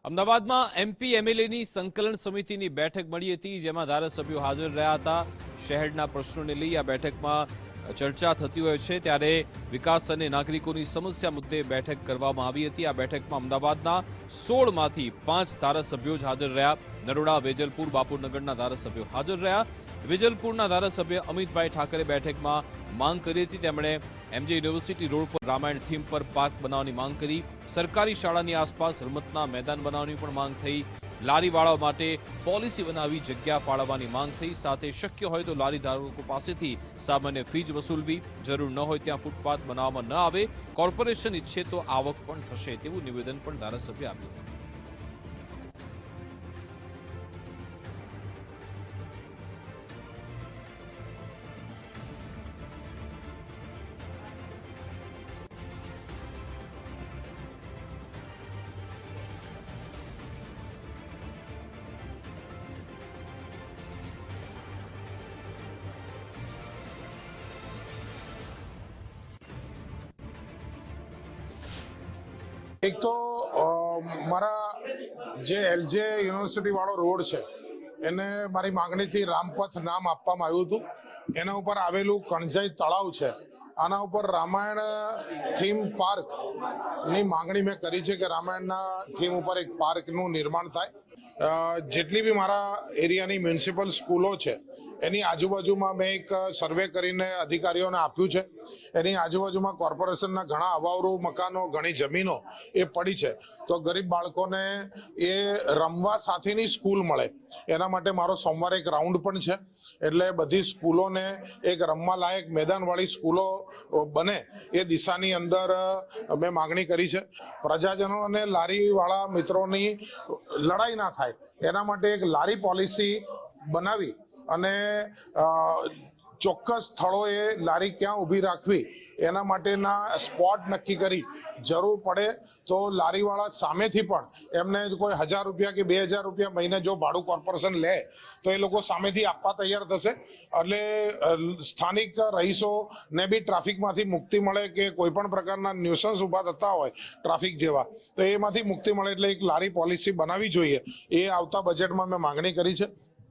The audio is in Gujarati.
અમદાવાદમાં એમપી એમએલએની સંકલન સમિતિની બેઠક મળી હતી, જેમાં ધારાસભ્યો હાજર રહ્યા હતા। શહેરના પ્રશ્નોને લઈ આ બેઠકમાં ચર્ચા થતી હોય છે, ત્યારે વિકાસ અને નાગરિકોની સમસ્યા મુદ્દે બેઠક કરવામાં આવી હતી। આ બેઠકમાં અમદાવાદના 16માંથી 5 ધારાસભ્યો જ હાજર રહ્યા। નરોડા, વેજલપુર, બાપુનગરના ધારાસભ્યો હાજર રહ્યા। વેજલપુરના ધારાસભ્ય અમિતભાઈ ઠાકરે બેઠકમાં માંગ કરી હતી। તેમણે એમજે યુનિવર્સિટી રોડ પર રામાયણ થીમ પર પાર્ક બનાવવાની માંગ કરી। સરકારી શાળાની આસપાસ રમતના મેદાન બનાવવાની પણ માંગ થઈ। લારીવાળાઓ માટે પોલિસી બનાવી જગ્યા ફાળવવાની માંગ થઈ। સાથે શક્ય હોય તો લારી ધારકો પાસેથી સામાન્ય ફીજ વસૂલવી, જરૂર ન હોય ત્યાં ફૂટપાથ બનાવવામાં ન આવે, કોર્પોરેશન ઈચ્છે તો આવક પણ થશે તેવું નિવેદન પણ ધારાસભ્ય આપ્યું હતું। એક તો મારા જે એલજે યુનિવર્સિટી વાળો રોડ છે એને મારી માંગણીથી રામપથ નામ આપવામાં આવ્યું હતું। એના ઉપર આવેલું કણજાઈ તળાવ છે, આના ઉપર રામાયણ થીમ પાર્કની માંગણી મેં કરી છે કે રામાયણના થીમ ઉપર એક પાર્કનું નિર્માણ થાય। જેટલી બી મારા એરિયાની મ્યુનિસિપલ સ્કૂલો છે એની આજુબાજુમાં મેં એક સર્વે કરીને અધિકારીઓને આપ્યું છે। એની આજુબાજુમાં કોર્પોરેશનના ઘણા અવાવરૂ મકાનો, ઘણી જમીનો એ પડી છે, તો ગરીબ બાળકોને એ રમવા સાથેની સ્કૂલ મળે એના માટે મારો સોમવારે એક રાઉન્ડ પણ છે। એટલે બધી સ્કૂલોને એક રમવા લાયક મેદાનવાળી સ્કૂલો બને એ દિશાની અંદર મેં માગણી કરી છે। પ્રજાજનો અને લારીવાળા મિત્રોની લડાઈ ના થાય એના માટે એક લારી પોલિસી બનાવી અને ચોક્કસ સ્થળોએ લારી ક્યાં ઊભી રાખવી એના માટેના સ્પોટ નક્કી કરી, જરૂર પડે તો લારીવાળા સામેથી પણ એમને કોઈ 1000 રૂપિયા કે 2000 રૂપિયા મહિને જો ભાડું કોર્પોરેશન લે તો એ લોકો સામેથી આપવા તૈયાર થશે। એટલે સ્થાનિક રહીશોને બી ટ્રાફિકમાંથી મુક્તિ મળે કે કોઈ પણ પ્રકારના ન્યુસન્સ ઊભા થતા હોય ટ્રાફિક જેવા, તો એમાંથી મુક્તિ મળે એટલે એક લારી પોલિસી બનાવવી જોઈએ, એ આવતા બજેટમાં મેં માંગણી કરી છે।